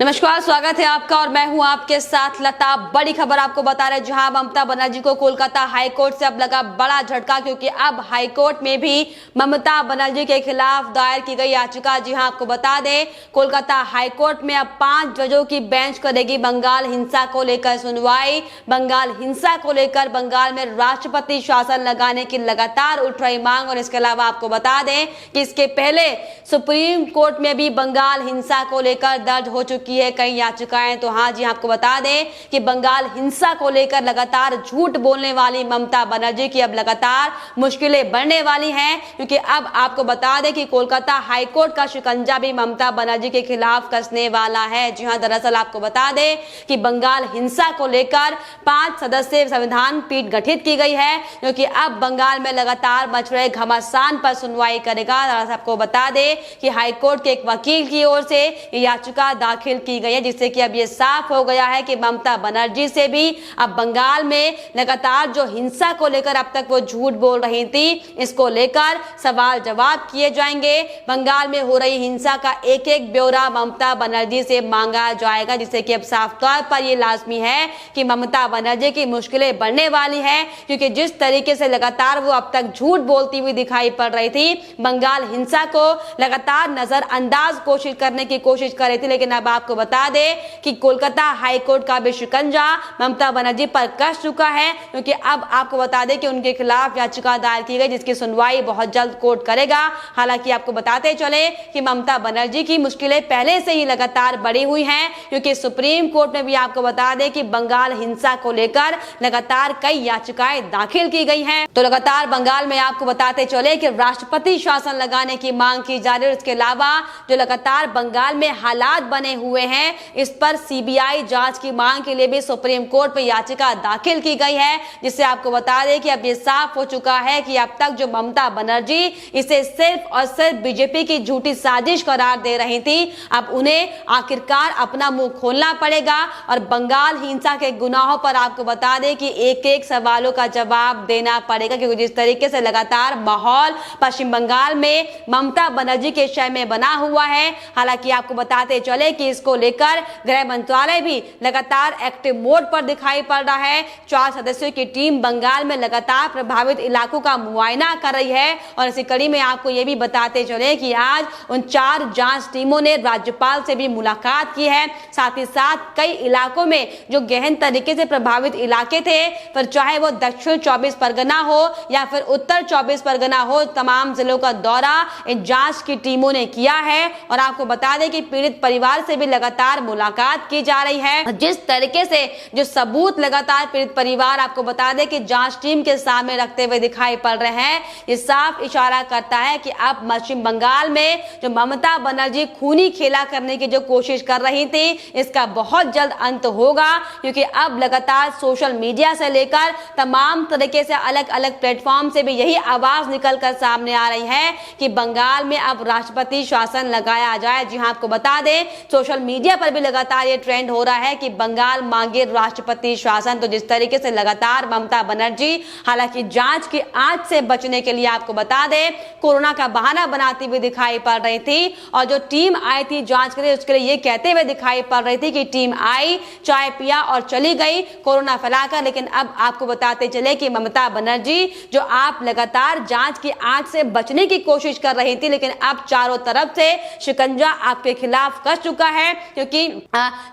नमस्कार, स्वागत है आपका और मैं हूं आपके साथ लता। बड़ी खबर आपको बता रहे, जहां ममता बनर्जी को कोलकाता हाईकोर्ट से अब लगा बड़ा झटका, क्योंकि अब हाईकोर्ट में भी ममता बनर्जी के खिलाफ दायर की गई याचिका। जी हां, आपको बता दें, कोलकाता हाईकोर्ट में अब 5 जजों की बेंच करेगी बंगाल हिंसा को लेकर सुनवाई। बंगाल हिंसा को लेकर बंगाल में राष्ट्रपति शासन लगाने की लगातार उठ रही मांग। और इसके अलावा आपको बता दें कि इसके पहले सुप्रीम कोर्ट में भी बंगाल हिंसा को लेकर दर्ज हो चुकी है कई याचिकाएं। तो हाँ जी, आपको बता दें कि बंगाल हिंसा को लेकर लगातार झूठ बोलने वाली ममता बनर्जी की अब लगातार मुश्किलें बढ़ने वाली हैं, क्योंकि अब आपको बता दें कि कोलकाता हाईकोर्ट का शिकंजा भी ममता बनर्जी के खिलाफ कसने वाला है। जी हाँ, दरअसल आपको बता दें कि बंगाल हिंसा को लेकर 5 सदस्यीय संविधान पीठ गठित की गई है, जो कि अब बंगाल में लगातार मच रहे घमासान पर सुनवाई करेगा। दरअसल आपको बता दें कि हाईकोर्ट के एक वकील की ओर से याचिका दाखिल की गई है, जिससे कि अब ये साफ हो गया है कि ममता बनर्जी से भी अब बंगाल में लगातार जो हिंसा को लेकर अब तक वो झूठ बोल रही थी, इसको लेकर सवाल जवाब किए जाएंगे। बंगाल में हो रही हिंसा का एक एक ब्यौरा ममता बनर्जी से मांगा जाएगा, जिससे कि अब साफ तौर पर ये लाजमी है कि ममता बनर्जी की मुश्किलें बढ़ने वाली है, क्योंकि जिस तरीके से लगातार वो अब तक झूठ बोलती हुई दिखाई पड़ रही थी, बंगाल हिंसा को लगातार नजरअंदाज करने की कोशिश कर रही थी। लेकिन अब आपको बता दें कि कोलकाता हाईकोर्ट का भी शिकंजा ममता बनर्जी पर कस चुका है, क्योंकि अब आपको बता दें कि उनके खिलाफ याचिका दायर की गई, जिसकी सुनवाई बहुत जल्द कोर्ट करेगा। हालांकि आपको बताते चले कि ममता बनर्जी की मुश्किलें पहले से ही लगातार बढ़ी हुई हैं, क्योंकि सुप्रीम कोर्ट में भी आपको बता दें कि बंगाल हिंसा को लेकर लगातार कई याचिकाएं दाखिल की गई हैं। तो लगातार बंगाल में आपको बताते चले कि राष्ट्रपति शासन लगाने की मांग की जा रही है। इसके अलावा जो लगातार बंगाल में हालात बने हुए हैं, इस पर सीबीआई जांच की मांग के लिए भी सुप्रीम कोर्ट में याचिका दाखिल की गई है, जिससे आपको बता दें कि अब ये साफ हो चुका है कि अब तक जो ममता बनर्जी इसे सिर्फ और सिर्फ बीजेपी की झूठी साजिश करार दे रही थी, अब उन्हें आखिरकार अपना मुंह खोलना पड़ेगा और बंगाल हिंसा के गुनाहों पर आपको बता दें कि एक एक सवालों का जवाब देना पड़ेगा, क्योंकि जिस तरीके से लगातार माहौल पश्चिम बंगाल में ममता बनर्जी के शय में बना हुआ है। हालांकि आपको बताते चले कि इसको लेकर गृह मंत्रालय भी लगातार एक्टिव मोड पर दिखाई पड़ रहा है। 4 सदस्यों की टीम बंगाल में लगातार प्रभावित इलाकों का मुआयना कर रही है। और इसी कड़ी में आपको ये भी बताते चले कि आज उन 4 जांच टीमों ने राज्यपाल से भी मुलाकात की है। साथ ही साथ कई इलाकों में जो गहन तरीके से प्रभावित इलाके थे, पर चाहे वो दक्षिण 24 परगना हो या फिर उत्तर 24 परगना हो, तमाम जिलों का दौरा इन जांच की टीमों ने किया है। और आपको बता दें कि पीड़ित परिवार से भी लगातार मुलाकात की जा रही है। जिस तरीके से जो सबूत लगातार पीड़ित परिवार आपको बता दें कि जांच टीम के सामने रखते हुए दिखाई पड़ रहे हैं, ये साफ इशारा करता है कि अब पश्चिम बंगाल में जो ममता बनर्जी खूनी खेला करने की जो कोशिश कर रही थी, इसका बहुत जल्द अंत होगा, क्योंकि अब लगातार सोशल मीडिया से लेकर तमाम तरीके से अलग अलग प्लेटफॉर्म से भी यही आवाज निकलकर सामने आ रही है कि बंगाल में अब राष्ट्रपति शासन लगाया जाए। जी हां, आपको बता दें सोशल मीडिया पर भी लगातार ये ट्रेंड हो रहा है कि बंगाल मांगे राष्ट्रपति शासन। तो जिस तरीके से लगातार ममता बनर्जी हालांकि जांच की आंच से बचने के लिए आपको बता दें कोरोना का बहाना बनाती हुई दिखाई पड़ रही थी, और जो टीम आई थी जांच के लिए उसके लिए ये कहते हुए दिखाई पड़ रही थी कि टीम आई, चाय पिया और चली गई कोरोना फैलाकर। लेकिन अब आपको बताते चले कि ममता बनर्जी जो आप लगातार जांच की आंच से बचने की कोशिश कर रही थी, लेकिन अब चारों तरफ से शिकंजा आपके खिलाफ कस चुका है, क्योंकि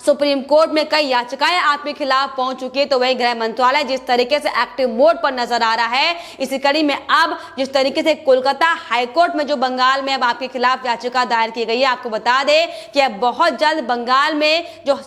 सुप्रीम कोर्ट में कई याचिकाएं आपके खिलाफ पहुंच चुकी है। तो वही गृह मंत्रालय जिस तरीके से एक्टिव मोड पर नजर आ रहा है, इसी कड़ी में अब जिस तरीके से कोलकाता हाईकोर्ट में जो बंगाल में अब आपके खिलाफ याचिका दायर की गई है, आपको बता दें कि अब बहुत जल्द बंगाल में जो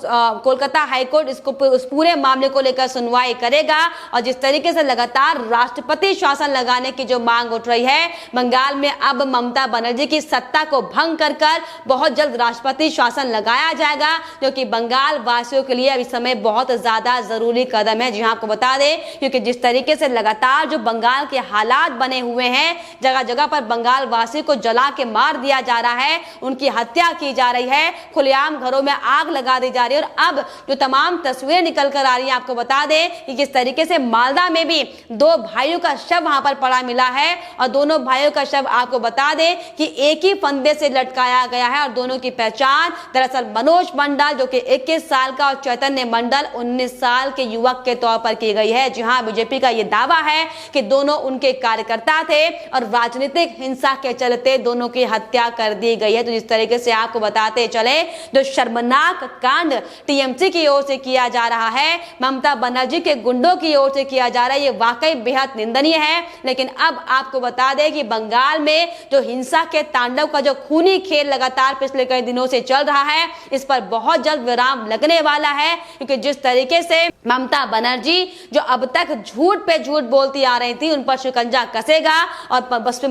कोलकाता हाईकोर्ट इसको उस पूरे मामले को लेकर सुनवाई करेगा। और जिस तरीके से लगातार राष्ट्रपति शासन लगाने की जो मांग उठ रही है, बंगाल में अब ममता बनर्जी की सत्ता को भंग कर बहुत जल्द राष्ट्रपति शासन लगाया जाएगा, जो कि बंगाल वासियों के लिए अब इस समय बहुत ज्यादा जरूरी कदम है। जी हां, आपको बता दें क्योंकि जिस तरीके से लगातार जो बंगाल के हालात बने हुए हैं, जगह जगह पर बंगाल वासियों को जला के मार दिया जा रहा है, उनकी हत्या की जा रही है, खुलेआम घरों में आग लगा दी जा रही है। और अब जो तमाम तस्वीरें निकल कर आ रही है, आपको बता दें कि किस तरीके से मालदा में भी 2 भाइयों का शव वहां पर पड़ा मिला है, और दोनों भाइयों का शव आपको बता दें कि एक ही फंदे से लटकाया गया है, और दोनों की पहचान दरअसल मनोज मंडल जो कि 21 साल का और चैतन्य मंडल 19 साल के युवक के तौर पर की गई है। जी हां, बीजेपी का यह दावा है कि दोनों उनके कार्यकर्ता थे और राजनीतिक हिंसा के चलते दोनों की हत्या कर दी गई है। तो जिस तरीके से आपको बताते चले, जो शर्मनाक कांड टीएमसी की ओर से किया जा रहा है, ममता बनर्जी के गुंडों की ओर से किया जा रहा है, ये वाकई बेहद निंदनीय है। लेकिन अब आपको बता दें कि बंगाल में जो हिंसा के तांडव का जो खूनी खेल लगातार पिछले कई दिनों से चल रहा है, इस पर बहुत जल्द विराम लगने वाला है। क्योंकि जिस तरीके से ममता बनर्जी जो अब तक झूठ पे झूठ बोलती आ रही थी, उन पर शिकंजा कसेगा और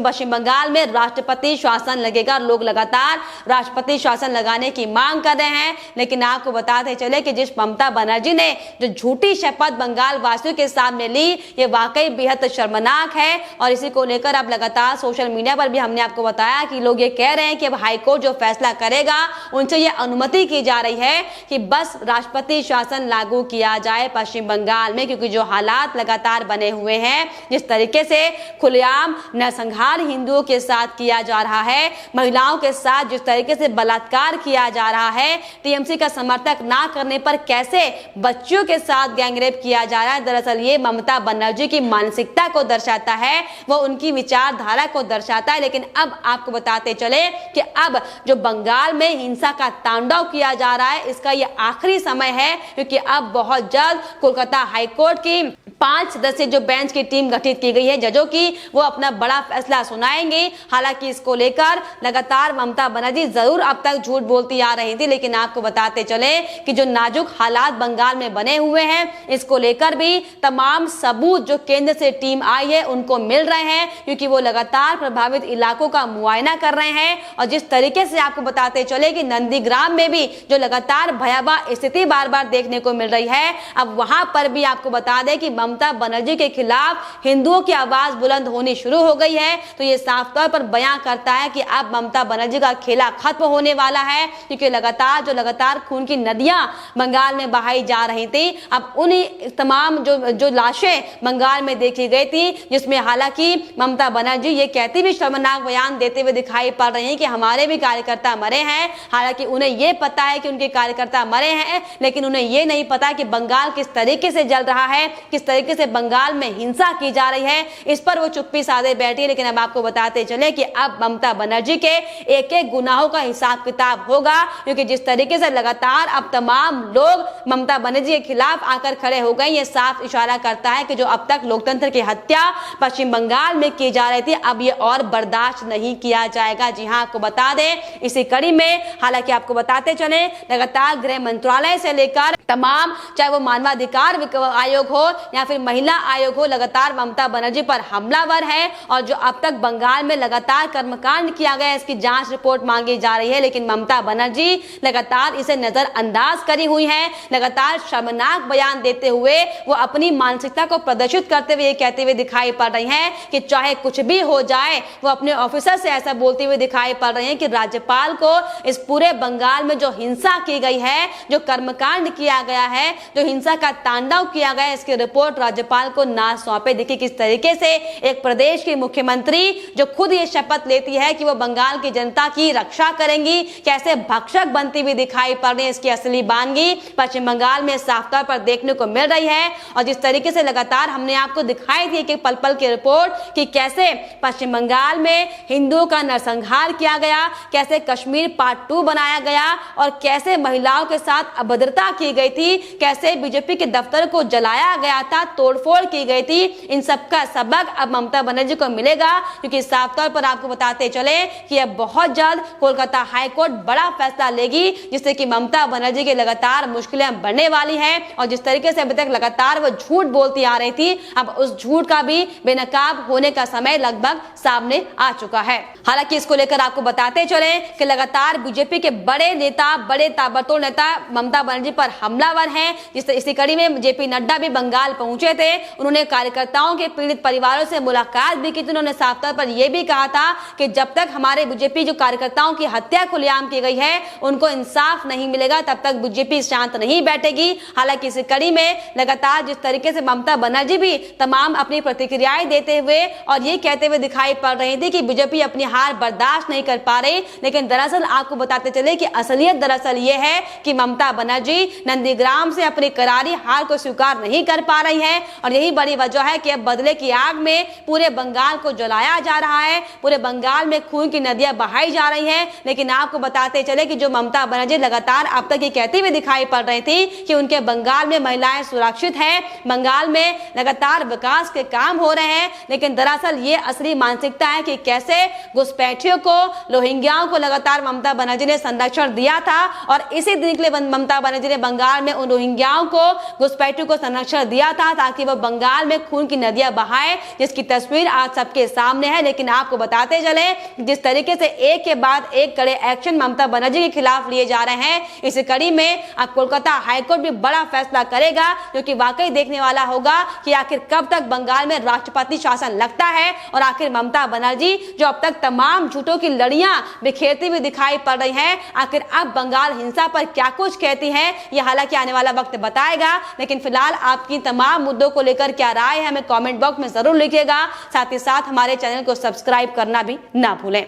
पश्चिम बंगाल में राष्ट्रपति शासन लगेगा। लोग लगातार राष्ट्रपति शासन लगाने की मांग कर रहे हैं। लेकिन आपको बताते चले कि जिस ममता बनर्जी ने जो झूठी शपथ बंगाल वासियों के सामने ली, ये वाकई बेहद शर्मनाक है। और इसी को लेकर अब लगातार सोशल मीडिया पर भी हमने आपको बताया कि लोग ये कह रहे हैं कि अब हाईकोर्ट जो फैसला करेगा, उनसे ये अनुमति की जा रही है कि बस राष्ट्रपति शासन लागू किया जाए पश्चिम बंगाल में। क्योंकि जो हालात लगातार बने हुए हैं, जिस तरीके से खुलेआम नरसंहार हिंदुओं के साथ किया जा रहा है, महिलाओं के साथ जिस तरीके से बलात्कार किया जा रहा है, टीएमसी का समर्थक ना करने पर कैसे बच्चियों के साथ गैंगरेप किया जा रहा है, दरअसल ये ममता बनर्जी की मानसिकता को दर्शाता है, वो उनकी विचारधारा को दर्शाता है। लेकिन अब आपको बताते चले कि अब जो बंगाल में हिंसा का तांडव किया जा रहा है, इसका ये आखिरी समय है। क्योंकि अब बहुत जल्द कोलकाता हाईकोर्ट की 5 सदस्यीय जो बेंच की टीम गठित की गई है जजों की, वो अपना बड़ा फैसला सुनाएंगे। हालांकि इसको लेकर लगातार ममता बनर्जी जरूर अब तक झूठ बोलती आ रही थी, लेकिन आपको बताते चले कि जो नाजुक हालात बंगाल में बने हुए हैं, इसको लेकर भी तमाम सबूत जो केंद्र से टीम आई है उनको मिल रहे हैं। क्योंकि वो लगातार प्रभावित इलाकों का मुआयना कर रहे हैं। और जिस तरीके से आपको बताते चले कि नंदीग्राम में भी जो लगातार भयावह स्थिति बार बार देखने को मिल रही है, अब वहां पर भी आपको बता दें कि ममता बनर्जी के खिलाफ हिंदुओं की आवाज बुलंद होनी शुरू हो गई है। तो ये साफ तौर पर बयां करता है कि अब ममता बनर्जी का खेला खत्म होने वाला है। क्योंकि लगातार खून की नदियां बंगाल में बहाई जा रही थी, अब उन्हीं तमाम जो लाशें बंगाल में देखी गई थी, जिसमें हालांकि ममता बनर्जी ये कहती भी शर्मनाक बयान देते हुए दिखाई पड़ रही है कि हमारे भी कार्यकर्ता मरे हैं। हालांकि उन्हें ये पता है कि उनके कार्यकर्ता मरे हैं, लेकिन उन्हें ये नहीं पता कि बंगाल किस तरीके से जल रहा है, किस तरीके से बंगाल में हिंसा की जा रही है। इस पर वो चुप्पी साधे बैठी है। लेकिन अब आपको बताते चले कि अब ममता बनर्जी के एक एक गुनाहों का हिसाब किताब होगा। क्योंकि जिस तरीके से लगातार अब तमाम लोग ममता बनर्जी के खिलाफ आकर खड़े हो गए, ये साफ इशारा करता है कि जो अब तक लोकतंत्र की हत्या पश्चिम बंगाल में की जा रही थी, अब ये और बर्दाश्त नहीं किया जाएगा। जी हाँ, आपको बता दें इसी कड़ी में हालांकि आपको बताते चले लगातार गृह मंत्रालय से लेकर तमाम, चाहे वो मानवाधिकार आयोग हो या फिर महिला आयोग हो, लगातार ममता बनर्जी पर हमलावर है। और जो अब तक बंगाल में लगातार कर्मकांड किया गया, इसकी जांच रिपोर्ट मांगी जा रही है। लेकिन ममता बनर्जी लगातार इसे नजरअंदाज करी हुई है। लगातार शर्मनाक बयान देते हुए वो अपनी मानसिकता को प्रदर्शित करते हुए कहते हुए दिखाई पड़ रही हैं कि चाहे कुछ भी हो जाए, वो अपने ऑफिसर से ऐसा बोलते हुए दिखाई पड़ रही हैं कि राज्यपाल को इस पूरे बंगाल में जो हिंसा की गई है, जो कर्मकांड किया गया है, जो हिंसा का तांडव किया गया है, इसकी रिपोर्ट राज्यपाल को ना सौंपे। देखिए किस तरीके से एक प्रदेश की मुख्यमंत्री जो खुद ये शपथ लेती है कि वो बंगाल की जनता की रक्षा करेंगी, कैसे भक्षक बनती हुई दिखाई पड़ रही है। इसकी असली बानगी पश्चिम बंगाल में साफ तौर पर देखने को मिल रही है। और जिस तरीके से लगातार हमने आपको दिखाई थी कि पल पल की रिपोर्ट कि कैसे पश्चिम बंगाल में हिंदुओं का नरसंहार किया गया, कैसे कश्मीर पार्ट 2 बनाया गया और कैसे महिलाओं के साथ अभद्रता की गई थी, कैसे बीजेपी के दफ्तर को जलाया गया था, तोड़फोड़ की गई थी। इन सब का सबक अब ममता बनर्जी को मिलेगा। क्योंकि साफ तौर पर आपको बताते चले कि अब बहुत जल्द कोलकाता हाईकोर्ट बड़ा फैसला लेगी, जिससे कि ममता बनर्जी की लगातार मुश्किलें बढ़ने वाली हैं। और जिस तरीके से अभी तक लगातार वो झूठ बोलती आ रही थी, अब उस झूठ का भी बेनकाब होने का समय लगभग सामने आ चुका है। हालांकि इसको लेकर आपको बताते चले कि लगातार बीजेपी के बड़े नेता, बड़े ताबड़तोड़ नेता ममता बनर्जी पर हमलावर हैं। इसी कड़ी में जेपी नड्डा भी बंगाल पहुंचे थे। उन्होंने कार्यकर्ताओं के पीड़ित परिवारों से मुलाकात भी की थी। उन्होंने साफ तौर पर यह भी कहा था कि जब तक हमारे बीजेपी जो कार्यकर्ताओं की हत्या खुलेआम की गई है, उनको इंसाफ नहीं मिलेगा, तब तक बीजेपी शांत नहीं बैठेगी। हालांकि इस कड़ी में लगातार जिस तरीके से ममता बनर्जी भी तमाम अपनी प्रतिक्रियाएं देते हुए और ये कहते हुए दिखाई पड़ रही थी कि बीजेपी अपनी हार बर्दाश्त नहीं कर पा रही, लेकिन दरअसल आपको बताते चले कि असलियत दरअसल ये है कि ममता बनर्जी नंदीग्राम से अपनी करारी हार को स्वीकार नहीं कर पा रही है और यही बड़ी वजह है कि अब बदले की आग में पूरे बंगाल को जलाया जा रहा है, पूरे बंगाल में खून की नदियां बहाई जा रही हैं। लेकिन आपको बताते चले कि जो ममता बनर्जी लगातार अब तक ये कहती हुई दिखाई पड़ रही थी कि उनके बंगाल में महिलाएं सुरक्षित हैं, बंगाल में लगातार विकास के काम हो रहे हैं, लेकिन दरअसल ये असली मानसिकता है कि कैसे घुसपैठियों को, रोहिंग्याओं को लगातार ममता बनर्जी ने संरक्षण दिया था और इसी दिन के लिए ममता बनर्जी ने बंगाल में उन रोहिंग्याओं को, घुसपैठियों को संरक्षण दिया था ताकि वह बंगाल में खून की नदियां बहाए, जिसकी तस्वीर आज सबके सामने है। लेकिन आपको बताते चले जिस तरीके से एक के बाद एक कड़े एक्शन ममता बनर्जी के खिलाफ लिए जा रहे हैं, इस कड़ी में अब कोलकाता हाईकोर्ट भी बड़ा फैसला करेगा, जो कि वाकई देखने वाला होगा कि आखिर कब तक बंगाल में राष्ट्रपति शासन लगता है और आखिर ममता बनर्जी जो अब तक तमाम झूठों की लड़ियां बिखेरती हुई दिखाई पड़ रही हैं, आखिर अब बंगाल हिंसा पर क्या कुछ कहती हैं, यह हालांकि आने वाला वक्त बताएगा। लेकिन फिलहाल आपकी तमाम मुद्दों को लेकर क्या राय है हमें कमेंट बॉक्स में जरूर लिखिएगा। साथ ही साथ हमारे चैनल को सब्सक्राइब करना भी ना भूलें।